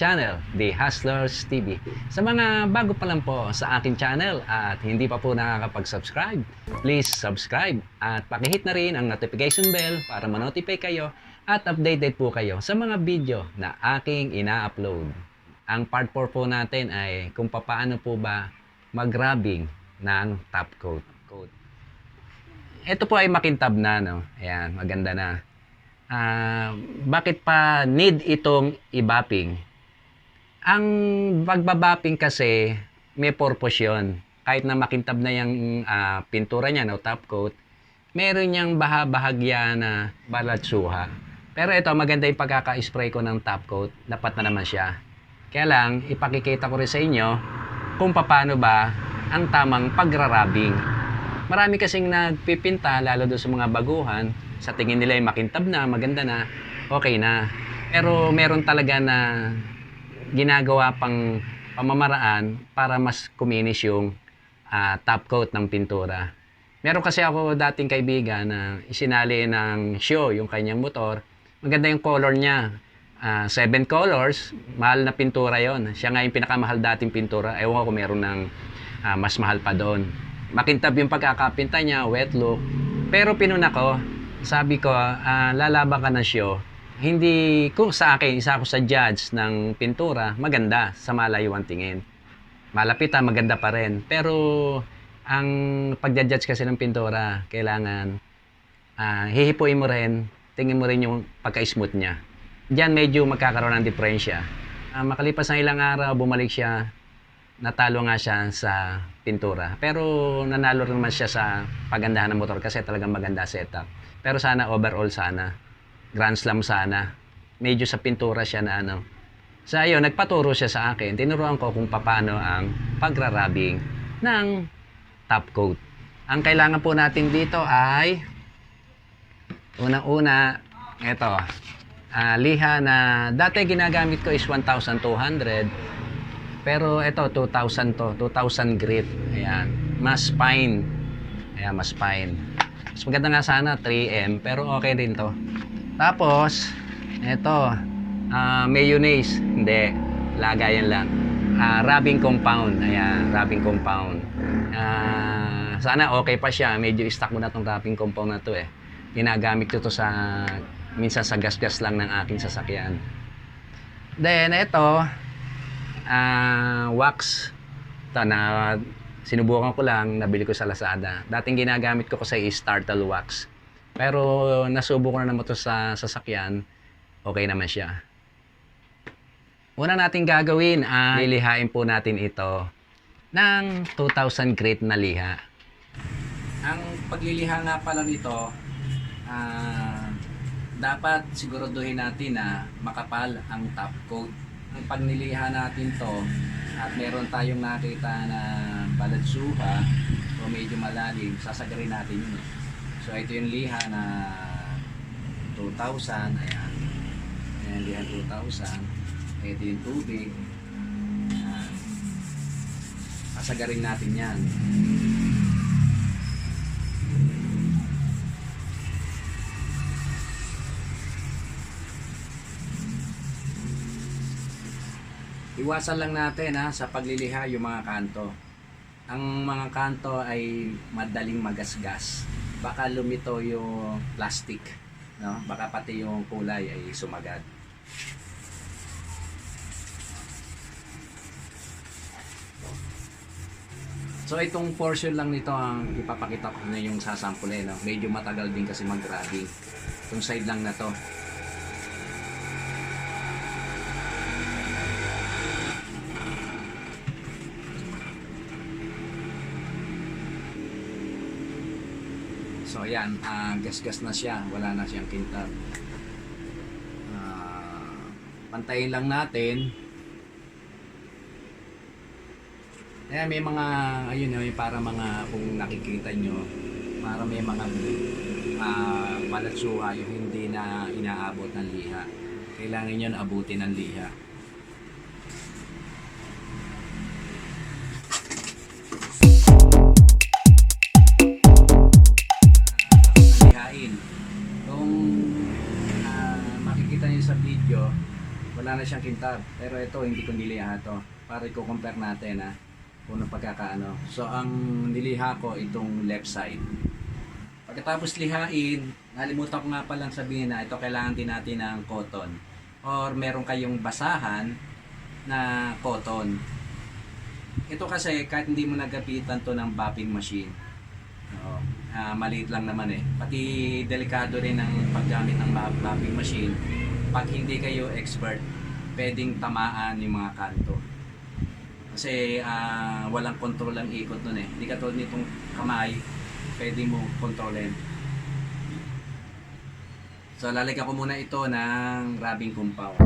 Channel, The Hustlers TV. Sa mga bago pa lang po sa aking channel at hindi pa po nakakapag-subscribe, please subscribe at pakihit na rin ang notification bell para ma-notify kayo at updated po kayo sa mga video na aking ina-upload. Ang part 4 po natin ay kung paano po ba mag-rubbing ng top coat. Ito po ay makintab na, no? Ayan, maganda na. Bakit pa need itong i-bapping? Ang pagbabapping kasi may purpose yun. Kahit na makintab na yung pintura niya, no, top coat, meron niyang bahagya na balatsuha. Pero ito, maganda yung pagkaka-spray ko ng top coat. Dapat na naman siya. Kaya lang, ipakikita ko rin sa inyo kung paano ba ang tamang pagra-rubbing. Marami kasing nagpipinta, lalo doon sa mga baguhan, sa tingin nila ay makintab na, maganda na, okay na. Pero meron talaga na ginagawa pang pamamaraan para mas kuminis yung top coat ng pintura. Meron kasi ako dating kaibigan na isinali ng show yung kanyang motor. Maganda yung color niya. 7 colors, mahal na pintura yon. Siya nga yung pinakamahal dating pintura. Ewan ko kung meron ng mas mahal pa doon. Makintab yung pagkakapinta niya, wet look. Pero pinuna ko, sabi ko, lalaban ka ng show. Hindi ko sa akin, isa ako sa judge ng pintura, maganda sa malayuan tingin. Malapitan, maganda pa rin. Pero ang pagja-judge kasi ng pintura, kailangan hihipuin mo rin, tingin mo rin yung pagka-smooth niya. Diyan medyo magkakaroon ng diferensya. Makalipas ng ilang araw, bumalik siya, natalo nga siya sa pintura. Pero nanalo rin naman siya sa pagandahan ng motor kasi talagang maganda setup. Pero sana overall sana. Grand Slam sana. Medyo sa pintura siya na ano. So ayun, nagpaturo siya sa akin. Tinuruan ko kung paano ang pagra-rubbing ng top coat. Ang kailangan po natin dito ay unang-una, ito. Liha na dati ginagamit ko is 1,200. Pero ito 2,000 to. 2,000 grit. Ayan. Mas fine. Ayan, mas fine. Mas maganda nga sana 3M. Pero okay din to. Tapos, ito, mayonnaise. Hindi, lagayan lang. Rubbing compound. Ayan, rubbing compound. Sana okay pa siya. Medyo stock mo na itong rubbing compound na to eh. Ginagamit ko to sa, minsan sa gas-gas lang ng aking sasakyan. Then, ito, wax. Ito na, sinubukan ko lang, nabili ko sa Lazada. Dating ginagamit ko kasi is Startle wax. Pero nasubo ko na naman ito sa sasakyan, okay naman siya. Una natin gagawin ay lilihain po natin ito ng 2,000 grit na liha. Ang pagliliha nga pala nito, dapat siguraduhin natin na makapal ang top coat. Ang pagniliha natin to at meron tayong nakita na balatsuha o medyo malalim, sasagarin natin yun. So ito yung liha na 2,000, ayan. Ayan, liha 2,000. Ito yung tubig. Ayan. Pasagarin natin yan. Iwasan lang natin sa pagliliha yung mga kanto. Ang mga kanto ay madaling magasgas. Baka lumito yung plastic, no? Baka pati yung kulay ay sumagad. So itong portion lang nito ang ipapakita ko na yung sasampule, no? Medyo matagal din kasi mag-rubbing. Itong side lang na to. So ayan, gas-gas na siya, wala na siyang kintab. Pantayin lang natin. Ayan, may mga, ayun yung para mga, kung nakikita nyo, para may mga balatsuha yung hindi na inaabot ng liha. Kailangan nyo na abutin ng liha. Kung makikita nyo sa video, wala na siyang kintab. Pero ito, hindi ko niliha to. Para i-compare natin ha. Kung anong pagkakaano. So, ang niliha ko itong left side. Pagkatapos lihain, nalimutan ko nga palang sabihin na ito kailangan din natin ng cotton. Or meron kayong basahan na cotton. Ito kasi kahit hindi mo nagapitan to ng bobbing machine. Maliit lang naman eh. Pati delikado rin ang paggamit ng bobbing machine. Pag hindi kayo expert, pwedeng tamaan yung mga kanto. Kasi walang control ang ikot nun eh. Hindi katulad nitong kamay, pwede mo kontrolin. So lalagyan ko muna ito ng rubbing compound.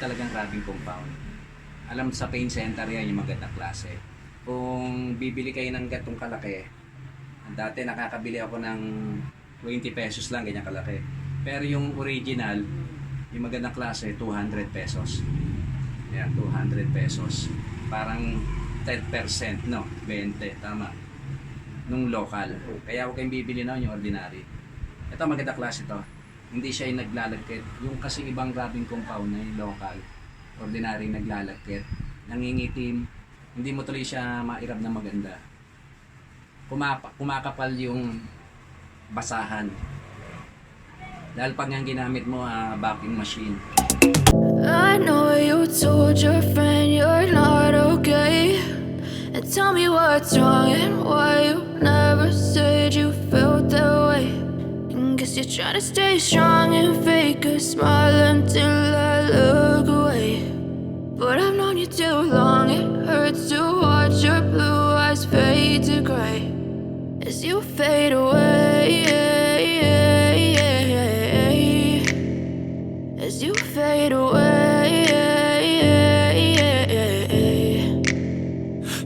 Talagang rubbing compound. Alam sa paint center yan yung magandang klase. Kung bibili kayo ng gatong kalaki, dati nakakabili ako ng 20 pesos lang, ganyan kalaki. Pero yung original, yung magandang klase, 200 pesos. Yan, 200 pesos. Parang 10%, no? 20, tama. Nung local. Kaya ako kayong bibili na yung ordinary. Ito magandang klase to. Hindi siya yung naglalagkit. Yung kasi ibang rubbing compound na yung local, ordinary naglalagkit, nangingitim, hindi mo tuloy siya mairab na maganda. Kumakapal yung basahan. Dahil pag yung ginamit mo, bobbing machine. I know you told your friend you're not okay, and tell me what's wrong and why you never said you felt that way. Guess you're trying to stay strong and fake a smile until I look away. But I've known you too long, it hurts to watch your blue eyes fade to gray as you fade away. As you fade away.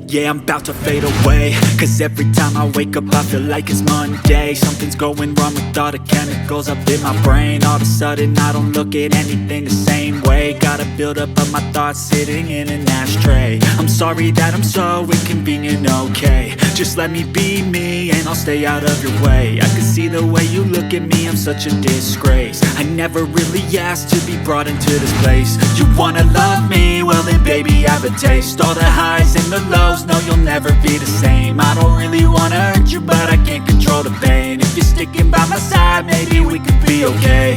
Yeah, I'm about to fade away, cause every time I wake up I feel like it's Monday. Something's going wrong with all the chemicals up in my brain. All of a sudden I don't look at anything the same way. Gotta build up of my thoughts sitting in an ashtray. I'm sorry that I'm so inconvenient, okay. Just let me be me and I'll stay out of your way. I can see the way you look at me, I'm such a disgrace. I never really asked to be brought into this place. You wanna love me? Well then baby I have a taste. All the highs and the lows, no you'll never be the same. I don't really wanna hurt you but I can't control the pain. If you're sticking by my side maybe we could be okay.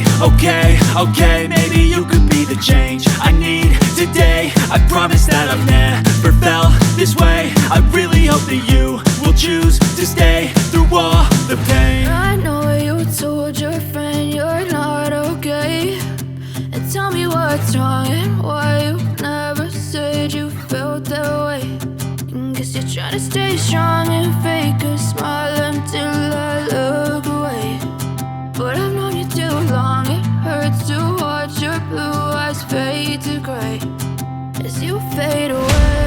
Okay, maybe you could be the change I need today. I promise that I've never felt this way. I really hope that you will choose to stay through all the pain. I know you told your friend you're not okay, and tell me what's wrong and why you never said you felt that way. Guess you're trying to stay strong and fake a smile until I look away. But I've known you too long, it hurts to watch your blue eyes fade to gray as you fade away.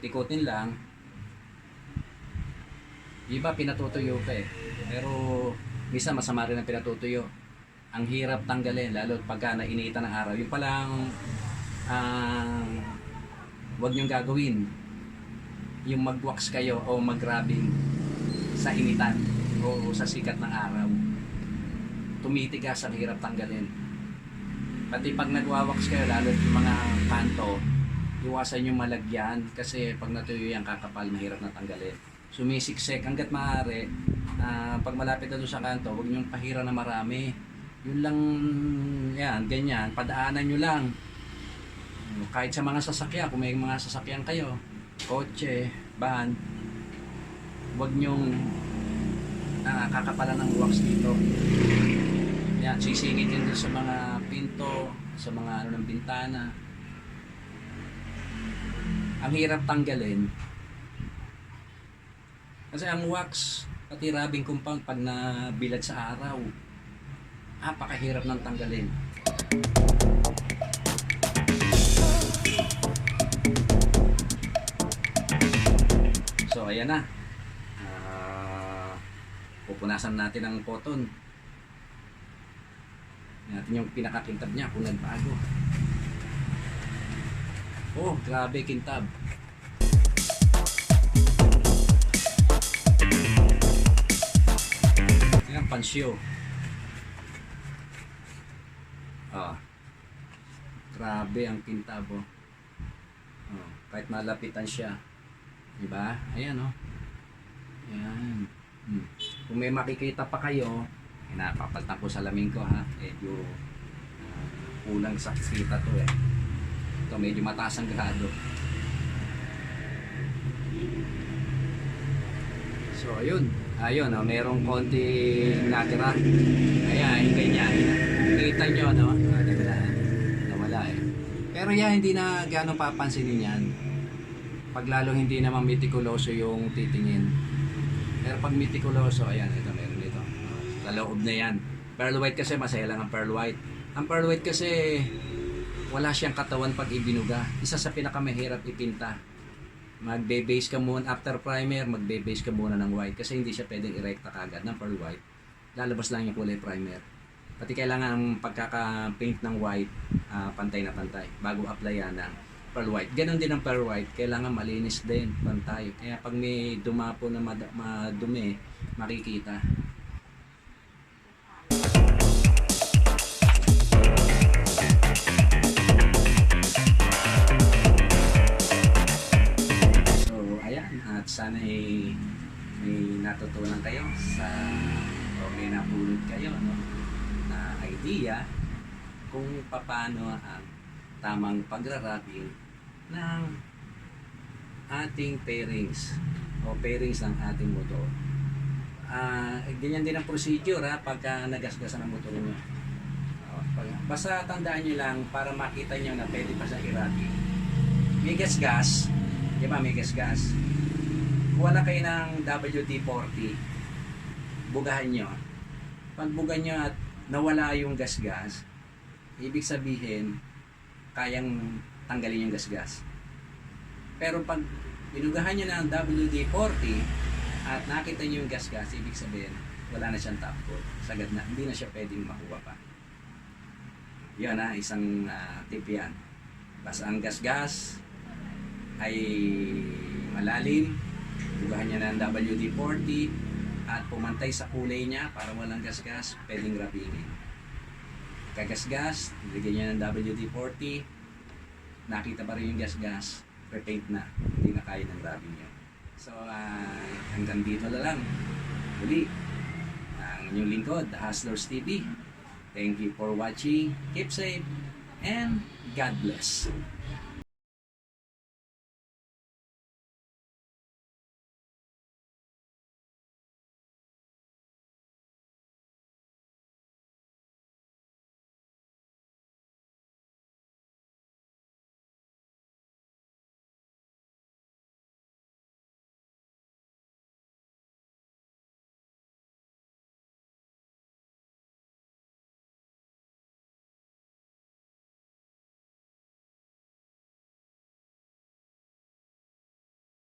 ikot-ikotin lang. Iba pinatutuyo pa eh. Pero minsan masama rin ang pinatutuyo. Ang hirap tanggalin, lalo pagka nainitan ng araw. Yung palang huwag niyong gagawin. Yung mag-wax kayo o mag-rubbing sa initan o sa sikat ng araw. Tumitigas, ang hirap tanggalin. Pati pag nagwawax kayo, lalo yung mga kanto, iwasan yung malagyan kasi pag natuyo yan kakapal, mahirap na tanggalin. Sumisiksek hanggat maaari. Pag malapit na doon sa kanto, huwag niyong pahira na marami. Yun lang, yan, ganyan. Padaanan nyo lang. Kahit sa mga sasakyan, kung may mga sasakyan kayo, kotse, van, huwag nyong kakapalan ng wax dito. Yan, sisingit yun doon sa mga pinto, sa mga ano ng bintana. Ang hirap tanggalin. Kasi ang wax, pati rubbing compound, pag nabilad sa araw, napakahirap ng tanggalin. So, ayan na. Pupunasan natin ang cotton. Natin yung pinakakintab niya kung nagbago. Oh, grabe kintab. Yan, pansyo. Grabe ang kintab, oh. Kahit malapitan siya. Diba? Ayan, oh. Ayan. Kung may makikita pa kayo, napapaltan ko salamin ko, ha. Medyo kulang sa kita to, eh. Ito, medyo mataas ang grado. So, ayun. Ayun, oh, merong konti natira. Ayan, yung ganyan. Kita nyo, no? Nawala, eh. Pero yan, hindi na gano'ng papansinin yan. Pag lalo hindi naman mitikuloso yung titingin. Pero pag mitikuloso, ayan, ito, meron dito. Sa loob na yan. Pearl white kasi, masaya lang ang pearl white. Ang pearl white kasi, wala siyang katawan pag ibinuga. Isa sa pinakamahirap ipinta. Magbe-base ka muna, after primer, magbe-base ka muna ng white. Kasi hindi siya pwedeng irekta kagad ng pearl white. Lalabas lang yung kulay primer. Pati kailangan ang pagkaka-paint ng white, pantay na pantay. Bago apply yan ng pearl white. Ganon din ang pearl white. Kailangan malinis din, pantay. Kaya pag may dumapo na madumi, makikita. At sana may natutunan kayo o may napulot kayo, no, na idea kung paano ang tamang pagra-wrapping ng ating pairings o pairings ng ating motor. Ganyan din ang procedure, ha, pagka nagasgasan ang motor nyo. Basta tandaan nyo lang para makita nyo na pwede pa sa i-wrapping. May gasgas, di ba, may gasgas. Wala kayo ng WD-40, bugahan nyo. Pag buga nyo at nawala yung gasgas, ibig sabihin, kayang tanggalin yung gasgas. Pero pag binugahan nyo ng WD-40 at nakita nyo yung gasgas, ibig sabihin, wala na siyang top coat. Sagad na, hindi na siya pwedeng makuha pa. Yan, isang tip yan. Basta ang gasgas ay malalim, bugahan niya ng WD-40 at pumantay sa kulay niya para walang gasgas, pwedeng wrappingin. Kagasgas, bigyan niya ng WD-40, nakita pa rin yung gasgas, repaint na, hindi na kaya ng wrapping niya. So, hanggang dito na lang. Muli, ang inyong lingkod, The Hustlers TV. Thank you for watching, keep safe, and God bless.